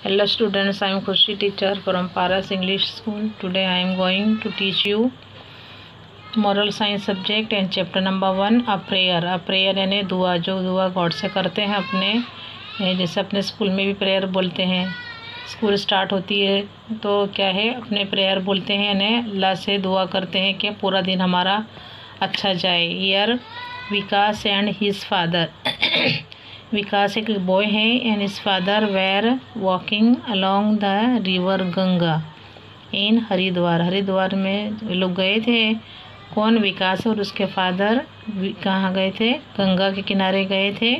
Hello students, I am Khushi teacher from Paras English School. Today I am going to teach you moral science subject and chapter number 1 a prayer. A prayer यानी दुआ, जो दुआ God से करते हैं अपने, जैसे अपने स्कूल में भी प्रेयर बोलते हैं। स्कूल स्टार्ट होती है तो क्या है, अपने प्रेयर बोलते हैं यानी अल्लाह से दुआ करते हैं कि पूरा दिन हमारा अच्छा जाए। Here Vikas and his father Vikas एक बॉय है and his father were walking along the river Ganga in Haridwar. Haridwar में लोग गए थे। कौन? विकास और उसके फादर कहाँ गए थे? गंगा के किनारे गए थे।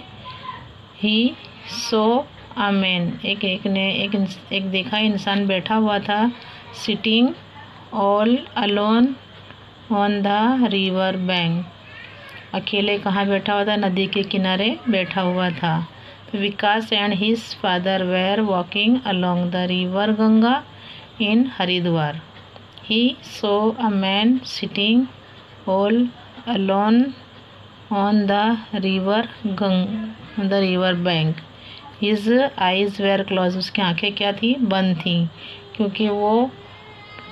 ही सो अ मैन, एक देखा इंसान बैठा हुआ था। Sitting all alone on the river bank, अकेले कहाँ बैठा हुआ था? नदी के किनारे बैठा हुआ था। Vikas and his father were walking along the river Ganga in Haridwar. He saw a man sitting all alone on the river bank. His eyes were closed, उसकी आंखें क्या थी? बंद थी, क्योंकि वो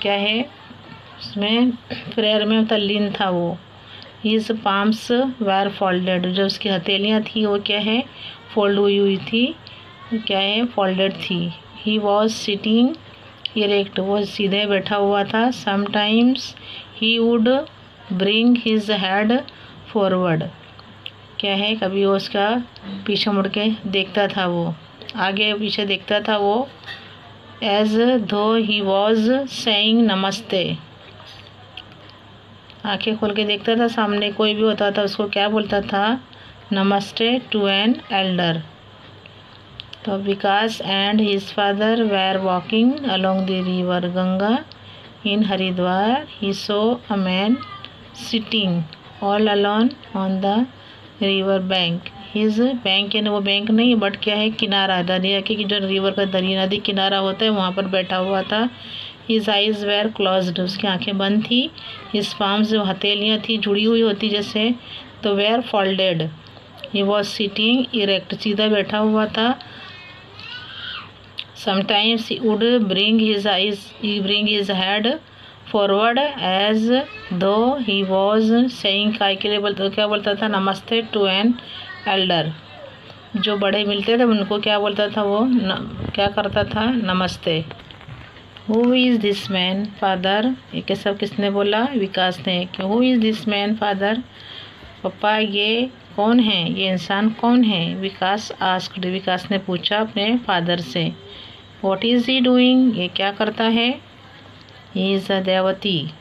क्या है, उसमें प्रेयर में तल्लीन था वो। हिज पाम्स वेर फोल्डेड, जो उसकी हथेलियाँ थी वो क्या है? फोल्ड हुई थी, क्या है? फोल्डेड थी। ही वॉज सिटिंग इरेक्ट, वो सीधे बैठा हुआ था। Sometimes he would bring his head forward, क्या है? कभी वो उसका पीछे मुड़ के देखता था, वो आगे पीछे देखता था वो। As though he was saying नमस्ते, आंखें खोल के देखता था, सामने कोई भी होता था उसको क्या बोलता था? नमस्ते टू एन एल्डर। तो Vikas and his father were walking along the river Ganga in Haridwar. He saw a man sitting all alone on the river bank. His bank यानी वो बैंक नहीं बट क्या है? किनारा, दरिया के जो रिवर का दरिया नदी किनारा होता है वहाँ पर बैठा हुआ था। हिज आइज़ वेर क्लोज्ड, उसकी आंखें बंद थी। हिज पाम्स, जो हथेलियाँ थी जुड़ी हुई होती जैसे, तो were folded. He was sitting erect, सीधा बैठा हुआ था। Sometimes he would bring his head forward as though he was saying, काय के लिए क्या बोलता था? नमस्ते टू एन एल्डर। जो बड़े मिलते थे उनको क्या बोलता था वो? क्या करता था? नमस्ते। Who is this man father, ये सब किसने बोला? विकास ने। कि who is this man father, पापा ये कौन है? ये इंसान कौन है? विकास आस्क्ड, विकास ने पूछा अपने फादर से। व्हाट इज़ ही डूइंग, ये क्या करता है? He is a Devti.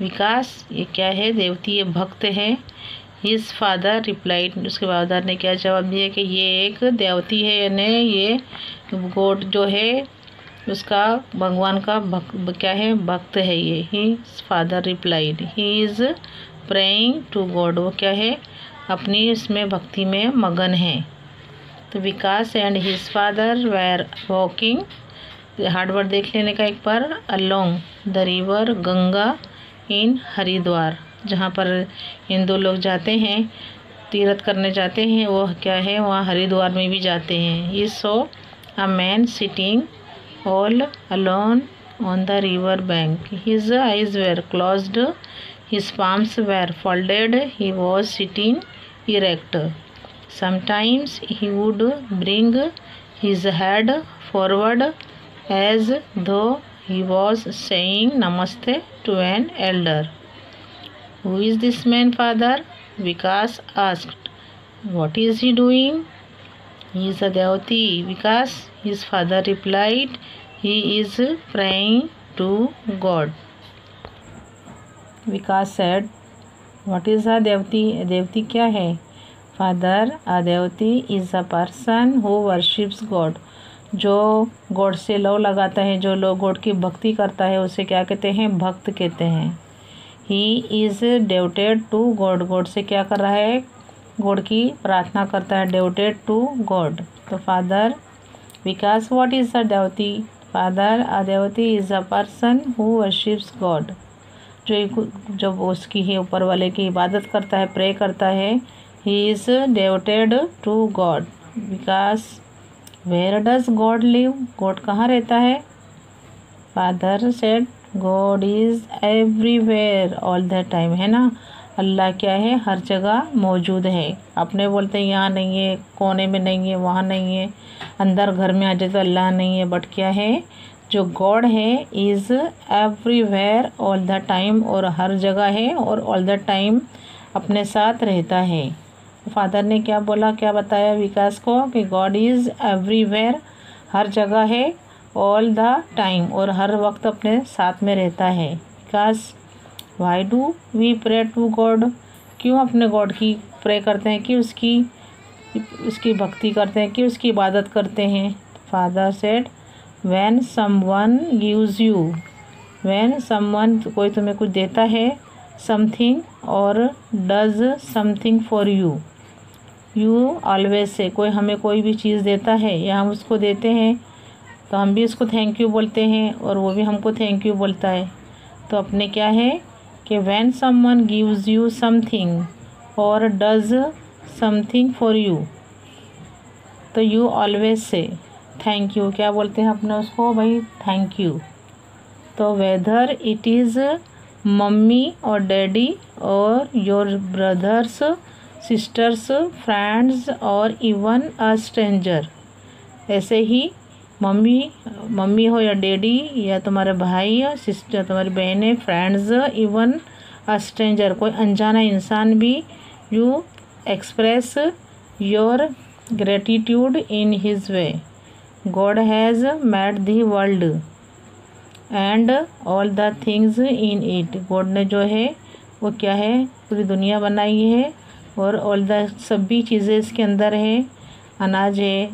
विकास ये क्या है? देवती, ये भक्त है। हिज फादर रिप्लाइड, उसके फादर ने क्या जवाब दिया? कि ये एक देवती है, यानी ये गॉड जो है उसका, भगवान का क्या है? भक्त है ये। His father replied he is praying to God, वो क्या है? अपनी इसमें भक्ति में मगन है। तो Vikas and his father were walking, hard word देख लेने का एक बार। Along the river Ganga in Haridwar, जहाँ पर हिंदू लोग जाते हैं, तीर्थ करने जाते हैं, वो क्या है? वहाँ हरिद्वार में भी जाते हैं। He saw a man sitting all alone on the river bank. His eyes were closed, his palms were folded, he was sitting erect. Sometimes he would bring his head forward as though he was saying namaste to an elder. Who is this man, father? Vikas asked. What is he doing? He is a devotee, Vikas, his father replied. He is praying to God. Vikas said, what is a devotee? Devti क्या है? Father, a devotee is a person who worships God. जो God से love लगाता है, जो लोग God की भक्ति करता है, उसे क्या कहते हैं? भक्त कहते हैं। He is devoted to God. God से क्या कर रहा है? गॉड की प्रार्थना करता है। devoted to God. तो father Vikas, what is a Devti? Father, a Devti is a person who worships God, जो उसकी ही ऊपर वाले की इबादत करता है, प्रे करता है। He is devoted to God. Vikas where does God live, God कहाँ रहता है? Father said God is everywhere all the time, है ना। अल्लाह क्या है? हर जगह मौजूद है। अपने बोलते हैं यहाँ नहीं है, कोने में नहीं है, वहाँ नहीं है, अंदर घर में आ जाए तो अल्लाह नहीं है, बट क्या है? जो गॉड है is everywhere all the time, और हर जगह है और ऑल द टाइम अपने साथ रहता है। फादर ने क्या बोला, क्या बताया विकास को कि गॉड इज़ एवरीवेयर, हर जगह है, ऑल द टाइम और हर वक्त अपने साथ में रहता है। Vikas, why do we pray to God, क्यों अपने गॉड की प्रे करते हैं, कि उसकी भक्ति करते हैं, कि उसकी इबादत करते हैं? Father said when someone gives you, when someone कोई तुम्हें कुछ देता है, समथिंग और does something for you, you always say कोई हमें कोई भी चीज़ देता है या हम उसको देते हैं तो हम भी उसको थैंक यू बोलते हैं और वो भी हमको थैंक यू बोलता है। तो अपने क्या है कि when someone gives you something और डज समथिंग फॉर यू, तो you always say thank you, क्या बोलते हैं अपने उसको भाई? Thank you. तो वेदर इट इज़ मम्मी और डैडी और योर ब्रदर्स सिस्टर्स फ्रेंड्स और इवन अ स्ट्रेंजर, ऐसे ही मम्मी हो या डैडी या तुम्हारे भाई या सिस्टर, तुम्हारी बहनें, फ्रेंड्स, इवन अ स्ट्रेंजर, कोई अनजाना इंसान भी, you express your gratitude in his way. God has made the world and all the things in it, God ने जो है वो क्या है? पूरी दुनिया बनाई है और ऑल द सभी चीज़ें इसके अंदर है। अनाज है,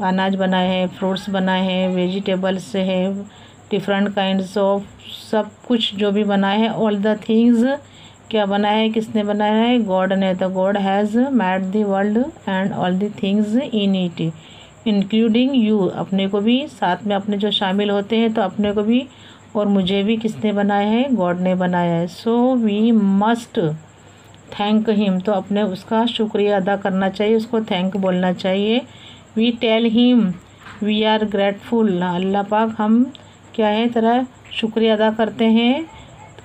अनाज बनाए हैं, फ्रूट्स बनाए हैं, वेजिटेबल्स है, डिफरेंट काइंड्स ऑफ सब कुछ जो भी बनाए हैं, ऑल द थिंग्स क्या बनाया है? किसने बनाया है? गॉड ने। तो God has made the world and all the things in it including you, अपने को भी साथ में, अपने जो शामिल होते हैं तो अपने को भी और मुझे भी किसने बनाया है? गॉड ने बनाया है। So we must thank him, तो अपने उसका शुक्रिया अदा करना चाहिए, उसको थैंक बोलना चाहिए। We tell him we are grateful, Allah पाक हम क्या है? तेरा शुक्रिया अदा करते हैं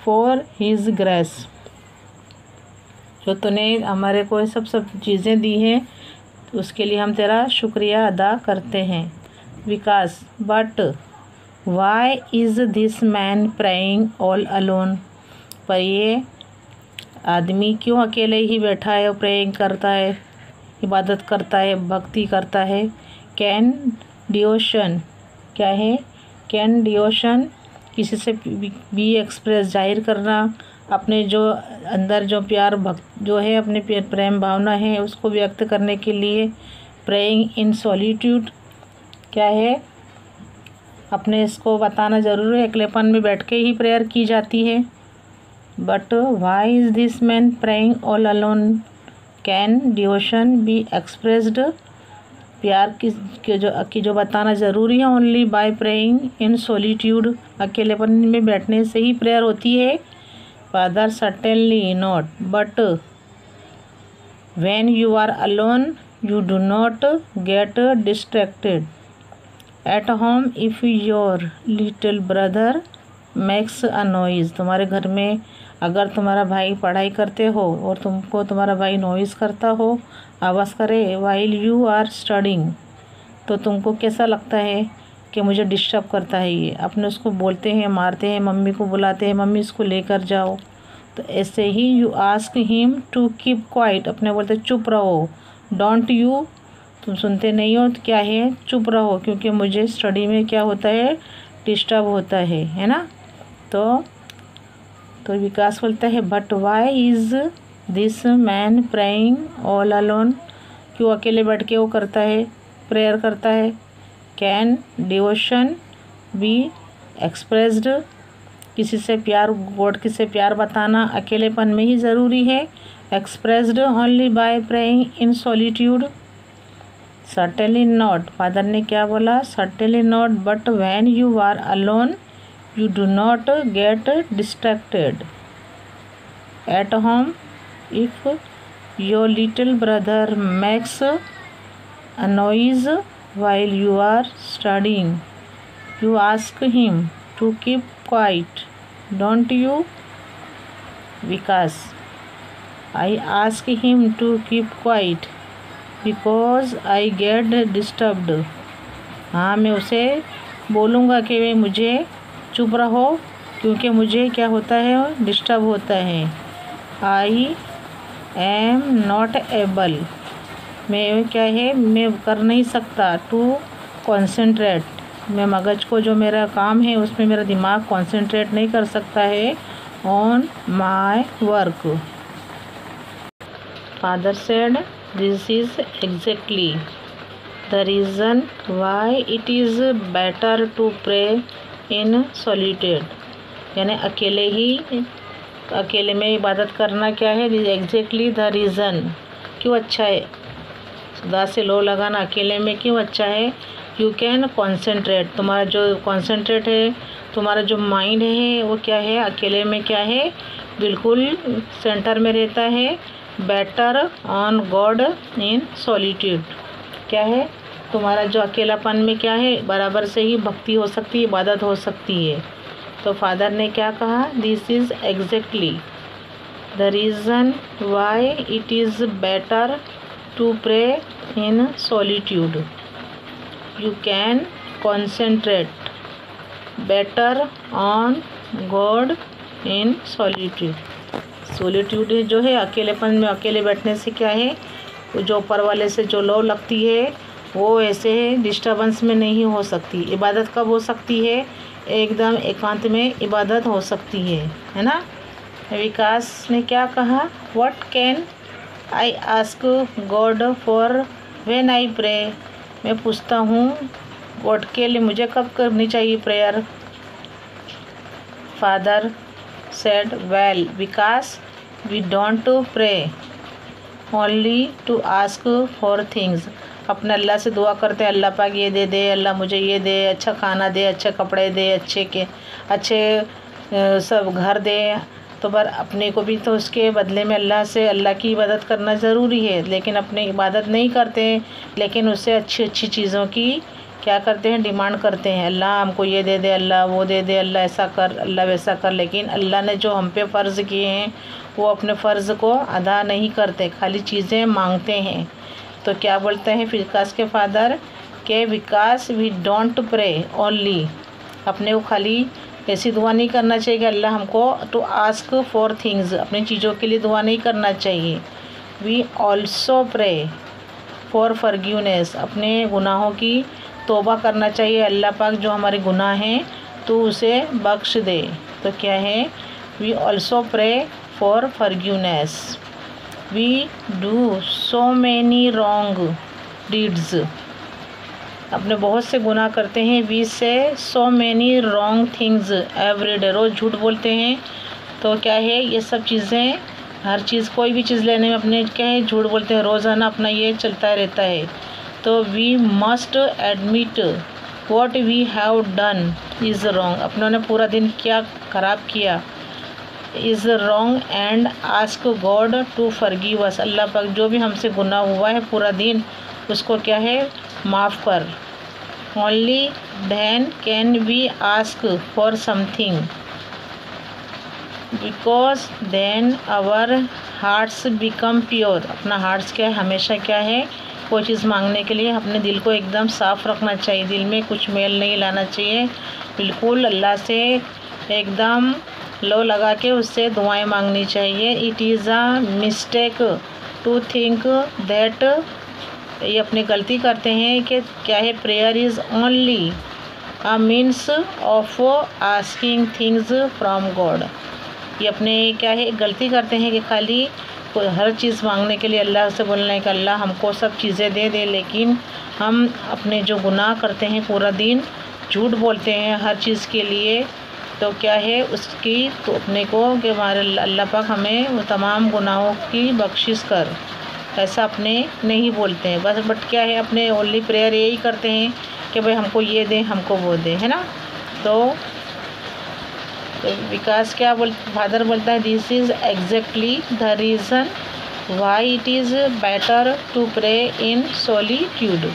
फॉर हिज ग्रेस, जो तूने हमारे को सब चीज़ें दी हैं उसके लिए हम तेरा शुक्रिया अदा करते हैं। Vikas, but why is this man praying all alone, पर ये आदमी क्यों अकेले ही बैठा है और प्रेइंग करता है, इबादत करता है, भक्ति करता है? कैन डिवोशन क्या है? कैन डिवोशन किसी से भी एक्सप्रेस, जाहिर करना, अपने जो अंदर जो प्यार भक्त जो है, अपने प्रेम भावना है उसको व्यक्त करने के लिए। प्रेइंग इन सॉलिट्यूड क्या है? अपने इसको बताना ज़रूर है, अकेलेपन में बैठ के ही प्रेयर की जाती है। But why is this man praying all alone, can devotion be expressed, प्यार की जो बताना ज़रूरी है only by praying in solitude, अकेलेपन में बैठने से ही प्रेयर होती है। Father certainly not, but when you are alone you do not get distracted. At home if your little brother makes a noise, तुम्हारे घर में अगर तुम्हारा भाई पढ़ाई करते हो और तुमको तुम्हारा भाई नॉइज़ करता हो, आवाज़ करे, वाइल यू आर स्टडिंग, तो तुमको कैसा लगता है कि मुझे डिस्टर्ब करता है ये? अपने उसको बोलते हैं, मारते हैं, मम्मी को बुलाते हैं, मम्मी इसको लेकर जाओ। तो ऐसे ही you ask him to keep quiet, अपने बोलते चुप रहो। डोंट यू, तुम सुनते नहीं हो तो क्या है? चुप रहो, क्योंकि मुझे स्टडी में क्या होता है? डिस्टर्ब होता है ना। तो विकास बोलता है but why is this man praying all alone, क्यों अकेले बैठ के वो करता है, प्रेयर करता है? कैन डिवोशन बी एक्सप्रेस्ड, किसी से प्यार, गॉड किसी से प्यार बताना अकेलेपन में ही ज़रूरी है। Expressed only by praying in solitude. Certainly not, father ने क्या बोला? Certainly not, but when you are alone you do not get distracted. At home, if your little brother makes a noise, while you are studying. You ask him to keep quiet, don't you? Vikas: I ask him to keep quiet because I get disturbed. हाँ, मैं उसे बोलूँगा कि वे मुझे चुप रहो क्योंकि मुझे क्या होता है, डिस्टर्ब होता है. आई एम नॉट एबल, मैं क्या है, मैं कर नहीं सकता. टू कॉन्सेंट्रेट, मैं मगज को जो मेरा काम है उसमें मेरा दिमाग कॉन्सेंट्रेट नहीं कर सकता है. On my work. Father said this is exactly the reason why it is better to pray in solitude. यानी अकेले में इबादत करना क्या है, एग्जैक्टली द रीज़न, क्यों अच्छा है, दा से लो लगाना, अकेले में क्यों अच्छा है. यू कैन कॉन्सेंट्रेट, तुम्हारा जो कॉन्सेंट्रेट है, तुम्हारा जो माइंड है वो क्या है, अकेले में क्या है, बिल्कुल सेंटर में रहता है. Better on God in solitude, क्या है, तुम्हारा जो अकेलापन में क्या है, बराबर से ही भक्ति हो सकती है, इबादत हो सकती है. तो फादर ने क्या कहा, this is exactly the reason why it is better to pray in solitude. You can concentrate better on God in solitude. Solitude जो है, अकेलेपन में अकेले बैठने से क्या है, जो ऊपर वाले से जो लो लगती है वो ऐसे डिस्टर्बेंस में नहीं हो सकती. इबादत कब हो सकती है, एकदम एकांत में इबादत हो सकती है ना. विकास ने क्या कहा, what can I ask God for when I pray. मैं पूछता हूँ गॉड के लिए मुझे कब करनी चाहिए prayer. Father said well Vikas, we don't pray only to ask for things. अपने अल्लाह से दुआ करते हैं, अल्लाह पाक ये दे दे, अल्लाह मुझे ये दे, अच्छा खाना दे, अच्छे कपड़े दे, अच्छे सब घर दे. तो पर अपने को भी तो उसके बदले में अल्लाह की इबादत करना ज़रूरी है. लेकिन अपने इबादत नहीं करते हैं, लेकिन उससे अच्छी चीज़ों की क्या करते हैं, डिमांड करते हैं. अल्लाह हमको ये दे दे, अल्लाह वो दे दे, अल्लाह ऐसा कर, अल्लाह वैसा कर. लेकिन अल्लाह ने जो हम पे फ़र्ज़ किए हैं वो अपने फ़र्ज़ को अदा नहीं करते, खाली चीज़ें मांगते हैं. तो क्या बोलते हैं विकास के फादर के, विकास वी डोंट प्रे ओनली, अपने को खाली ऐसी दुआ नहीं करना चाहिए कि अल्लाह हमको टू आस्क फॉर थिंग्स, अपनी चीज़ों के लिए दुआ नहीं करना चाहिए. We also pray for forgiveness, अपने गुनाहों की तौबा करना चाहिए. अल्लाह पाक जो हमारे गुनाह हैं तो उसे बख्श दे. तो क्या है, we also pray for forgiveness. We do so many wrong deeds, अपने बहुत से गुनाह करते हैं. We say so many wrong things every day, रोज़ झूठ बोलते हैं. तो क्या है, ये सब चीज़ें, हर चीज़, कोई भी चीज़ लेने में अपने क्या है, झूठ बोलते हैं. रोज़ाना अपना ये चलता रहता है. तो we must admit what we have done is wrong, अपनों ने पूरा दिन क्या ख़राब किया, is wrong and ask God to forgive us. Allah पाक जो भी हमसे गुनाह हुआ है पूरा दिन, उसको क्या है, माफ़ कर. Only then can we ask for something because then our hearts become pure. अपना हार्ट्स क्या है, हमेशा क्या है, कोई चीज़ मांगने के लिए अपने दिल को एकदम साफ़ रखना चाहिए. दिल में कुछ मेल नहीं लाना चाहिए. बिल्कुल अल्लाह से एकदम लो लगा के उससे दुआएं मांगनी चाहिए. It is a mistake to think that, ये अपनी गलती करते हैं कि क्या है, prayer is only a means of asking things from God. ये अपने क्या है, गलती करते हैं कि खाली हर चीज़ मांगने के लिए अल्लाह से बोलना है कि अल्लाह हमको सब चीज़ें दे दे. लेकिन हम अपने जो गुनाह करते हैं, पूरा दिन झूठ बोलते हैं हर चीज़ के लिए, तो क्या है उसकी, तो अपने को कि हमारे अल्लाह पाक हमें वो तमाम गुनाहों की बख्शिश कर, ऐसा अपने नहीं बोलते हैं. बस बट क्या है, अपने ओनली प्रेयर यही करते हैं कि भाई हमको ये दे, हमको वो दे, है ना. तो विकास क्या फादर बोलता है, this is exactly the reason why it is better to pray in solitude.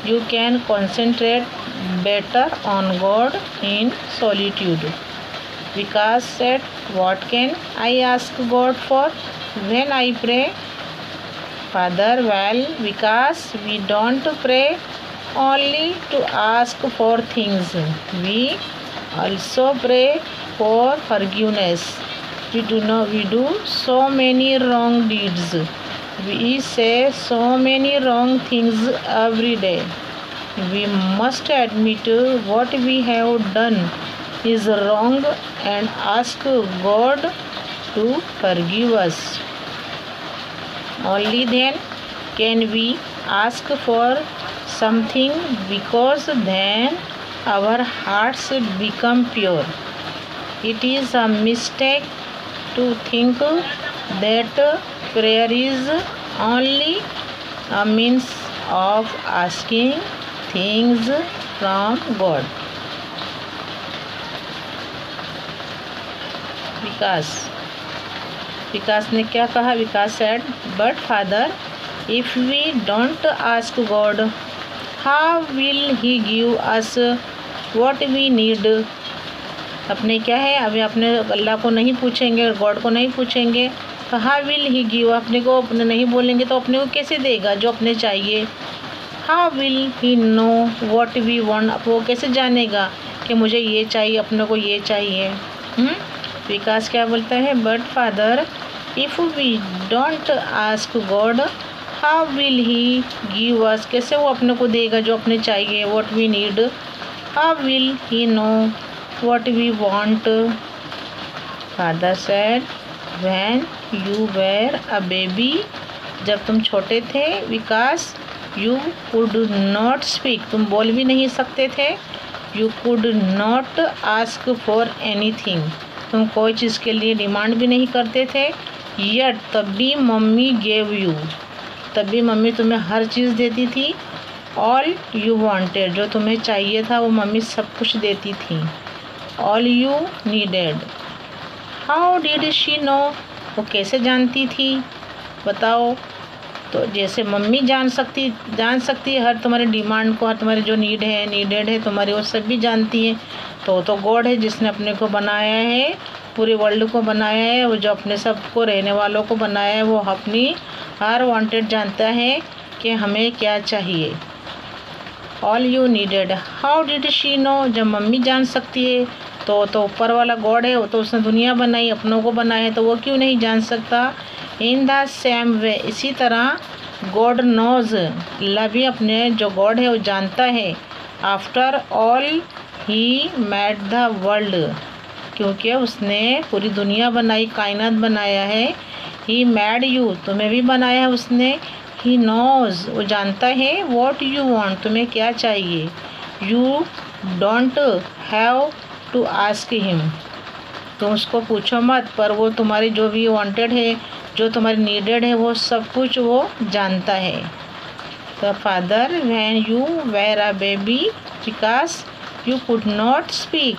You can concentrate better on God in solitude. Vikas said, what can I ask God for when I pray? Father, well, Vikas, we don't pray only to ask for things. We also pray for forgiveness. We do so many wrong deeds. We say so many wrong things every day. We must admit what we have done is wrong and ask God to forgive us. Only then can we ask for something, because then our hearts become pure. It is a mistake to think that prayer is only a means of asking things from God. विकास ने क्या कहा? विकास said, but father, if we don't ask God, how will he give us what we need? अपने क्या है, अभी अपने अल्लाह को नहीं पूछेंगे, गॉड को नहीं पूछेंगे, तो how will he give, अपने को अपने नहीं बोलेंगे तो अपने को कैसे देगा जो अपने चाहिए? how will he know what we want, वो कैसे जानेगा कि मुझे ये चाहिए, अपने को ये चाहिए? विकास क्या बोलता है? But father, if we don't ask God, how will he give us, कैसे वो अपने को देगा जो अपने चाहिए, what we need? How will he know what we want? Father said, when you were a baby, जब तुम छोटे थे Vikas, you could not speak, तुम बोल भी नहीं सकते थे, you could not ask for anything, तुम कोई चीज़ के लिए डिमांड भी नहीं करते थे, यट तभी मम्मी गेव यू, तभी मम्मी तुम्हें हर चीज़ देती थी, ऑल यू वांटेड, जो तुम्हें चाहिए था वो मम्मी सब कुछ देती थी, all you needed. How did she know, वो कैसे जानती थी बताओ? तो जैसे मम्मी जान सकती है हर तुम्हारे डिमांड को, हर तुम्हारे जो नीडेड है तुम्हारी, वो सब भी जानती है। तो गॉड है जिसने अपने को बनाया है, पूरे वर्ल्ड को बनाया है, वो जो अपने सबको रहने वालों को बनाया है, वो अपनी हर वांटेड जानता है कि हमें क्या चाहिए। All you needed. How did she know, जब मम्मी जान सकती है तो ऊपर वाला गॉड है, वो तो उसने दुनिया बनाई, अपनों को बनाया है, तो वो क्यों नहीं जान सकता? इन द सेम वे, इसी तरह गॉड नोज, अल्लाह भी अपने जो गॉड है वो जानता है। After all he made the world, क्योंकि उसने पूरी दुनिया बनाई, कायनात बनाया है। ही मेड यू, तुम्हें भी बनाया है उसने। ही नोज, वो जानता है व्हाट यू वांट, तुम्हें क्या चाहिए। You don't have to ask him, तुम उसको पूछो मत, पर वो तुम्हारी जो भी वांटेड है, जो तुम्हारी नीडेड है, वो सब कुछ वो जानता है। The father, when you were a baby, because you could not speak,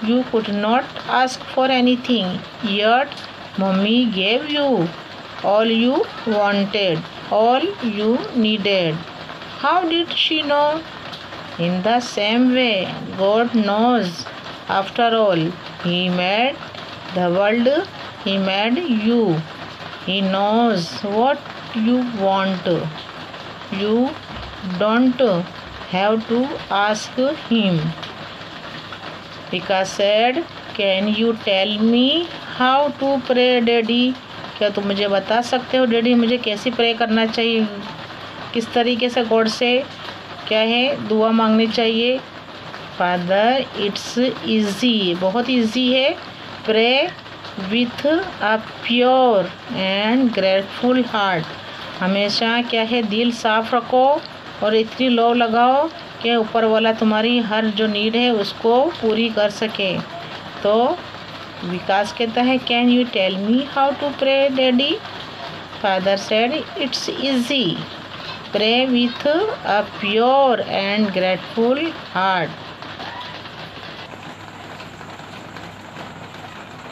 you could not ask for anything, yet mommy gave you all you wanted, all you needed. How did she know? In the same way God knows. After all, he made the world, he made you, he knows what you want. You don't have to ask him. Vikas said, can you tell me how to pray, daddy? क्या तुम मुझे बता सकते हो daddy मुझे कैसे pray करना चाहिए, किस तरीके से गॉड से क्या है दुआ मांगनी चाहिए? फादर, इट्स इजी, बहुत इजी है। Pray with a pure and grateful heart, हमेशा क्या है दिल साफ रखो और इतनी लौ लगाओ कि ऊपर वाला तुम्हारी हर जो नीड है उसको पूरी कर सके। तो विकास कहता है, can you tell me how to pray daddy? Father said, it's easy, pray with a pure and grateful heart.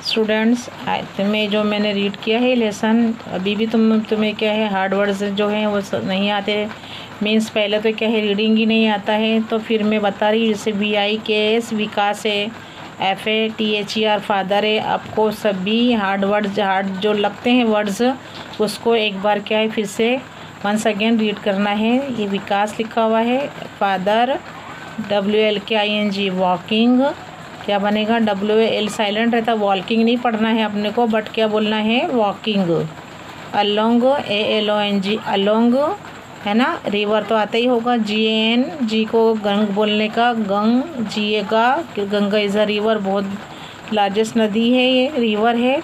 Students, तुम्हें जो मैंने रीड किया है लेसन, अभी भी तुम्हें क्या है हार्ड वर्ड्स जो हैं वो नहीं आते, मीन्स पहले तो क्या है, रीडिंग ही नहीं आता है, तो फिर मैं बता रही हूँ, जैसे VIKS विकास है, FATHER फादर है। आपको सभी हार्ड वर्ड्स, हार्ड जो लगते हैं वर्ड्स, उसको एक बार क्या है फिर से वंस अगेन रीड करना है। ये विकास लिखा हुआ है, फादर WLKING, वॉकिंग क्या बनेगा, WAL साइलेंट रहता, वॉकिंग नहीं पढ़ना है अपने को, बट क्या बोलना है, वॉकिंग। अलोंग ALONG, अलोंग है ना। रिवर तो आता ही होगा, GAN, जी को गंग बोलने का, गंग GA का, गंगा इज़ अ रिवर, बहुत लार्जेस्ट नदी है, ये रिवर है।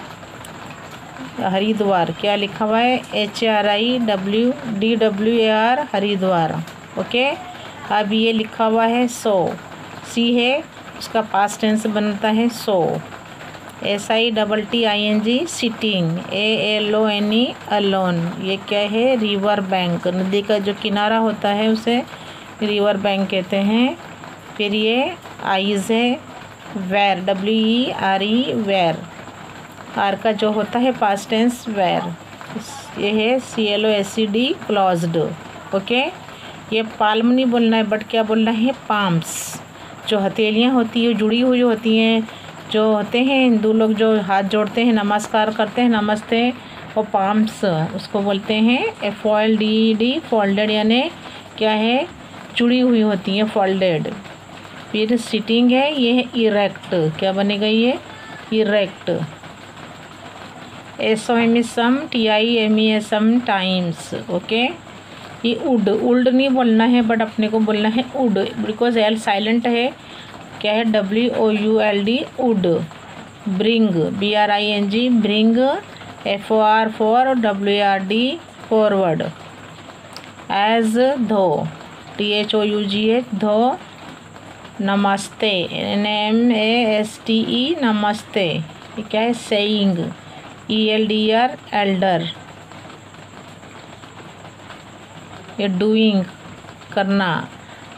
हरिद्वार क्या लिखा हुआ है, HRIDWAR, हरिद्वार। ओके, अब ये लिखा हुआ है सो, सी है, उसका पास्ट टेंस बनता है सो। SITTING, sitting. ALONE, alone. ये क्या है, रिवर बैंक, नदी का जो किनारा होता है उसे रिवर बैंक कहते हैं। फिर ये आइज़ है, वेर, WERE, वेर, आर का जो होता है पास्ट टेंस वेर। ये है CLOSED, क्लोज्ड। ओके, ये पाल्म नहीं बोलना है, बट क्या बोलना है, पाम्स। जो हथेलियाँ होती है, जुड़ी हुई होती हैं, जो होते हैं हिंदू लोग जो हाथ जोड़ते हैं, नमस्कार करते हैं, नमस्ते, वो पाम्स उसको बोलते हैं। FOLDED, फोल्डेड यानी क्या है, जुड़ी हुई होती हैं, फोल्डेड। फिर सिटिंग है, ये है इरेक्ट, क्या बनेगा ये, erect. SOMSM, TIMESM, times. Okay, ये उड, उल्ड नहीं बोलना है, बट अपने को बोलना है उड, बिकॉज L साइलेंट है। क्या है, WOULD, would. Bring, BRING, bring. FOR, WARD, forward. As, though, THOUGH, though. Namaste, NAMASTE, namaste. ये क्या है, सेइंग, ELDR, एल्डर। ये डूइंग, करना।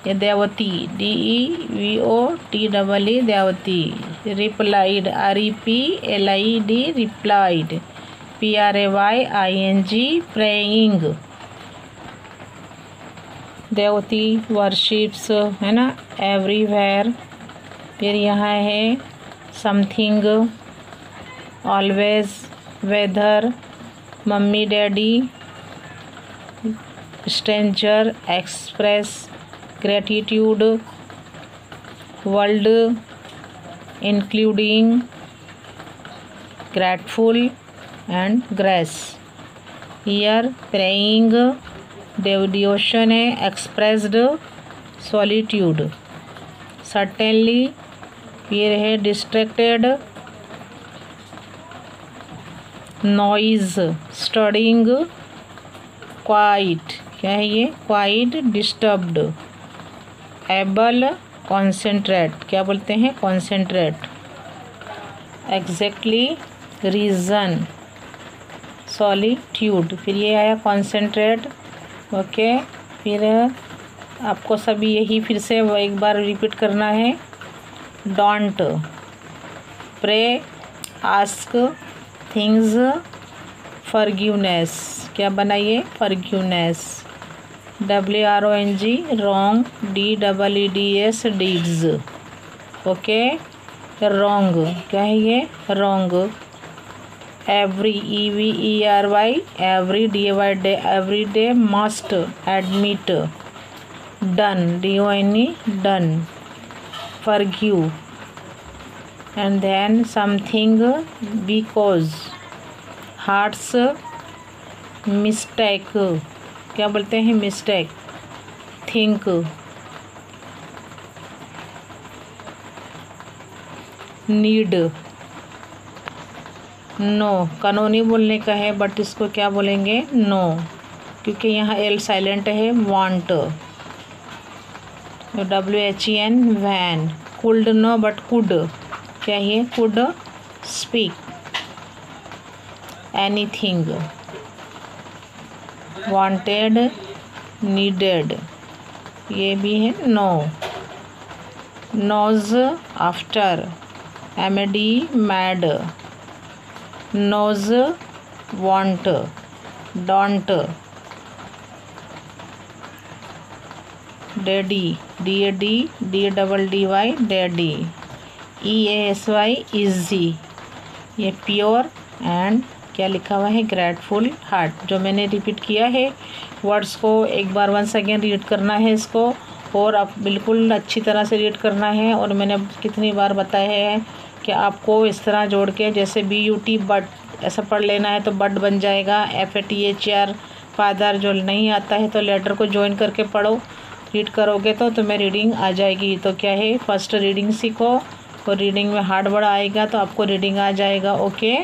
ये devotee, DEVOTEE, devotee. Replied, REPLIED, replied. PRAYING, praying. Devotee worships, है ना, एवरीवेयर। फिर यहाँ है something, always, whether, mummy daddy, stranger, express, gratitude, world, including, grateful and grace. Here praying, devotion है, expressed, solitude, certainly. फिर है डिस्ट्रैक्टेड, नॉइज, स्टडिंग, क्वाइट, क्या है ये, क्वाइट, डिस्टर्ब्ड। एबल, कॉन्सेंट्रेट, क्या बोलते हैं, कॉन्सेंट्रेट। Exactly, reason, solitude. फिर ये आया कॉन्सेंट्रेट। ओके, फिर आपको सभी यही फिर से एक बार रिपीट करना है। Don't, pray, ask, things, forgiveness, क्या बनाइए, forgiveness. WRONG, wrong, DEEDS, deeds. Okay, wrong, क्या है ये, wrong. Every, EVERY, every, DAY, every day. Must, admit. Done, DONE, done. Forgive, and then something, because. Hearts, mistake, क्या बोलते हैं, mistake. Think, need. No, कानूनी बोलने का है, बट इसको क्या बोलेंगे, नो, क्योंकि यहाँ L साइलेंट है। Want, WHEN, when. Could, no, but could, क्या ये, could speak. Anything, wanted, needed, ये भी है know. Knows, after, MAD, mad. Knows, want, don't. Daddy, DAD, DADDY, daddy. EASY, easy, ये प्योर एंड क्या लिखा हुआ है, ग्रेटफुल हार्ट। जो मैंने रिपीट किया है वर्ड्स को एक बार वंस अगेन रीड करना है इसको, और आप बिल्कुल अच्छी तरह से रीड करना है। और मैंने कितनी बार बताया है कि आपको इस तरह जोड़ के, जैसे BUT बट ऐसा पढ़ लेना है तो बट बन जाएगा। FATHER फादर, जो नहीं आता है तो लेटर को ज्वाइन करके पढ़ो, रीड करोगे तो तुम्हें रीडिंग आ जाएगी। तो क्या है, फर्स्ट रीडिंग सीखो, और रीडिंग में हार्ड वर्ड आएगा तो आपको रीडिंग आ जाएगा। ओके।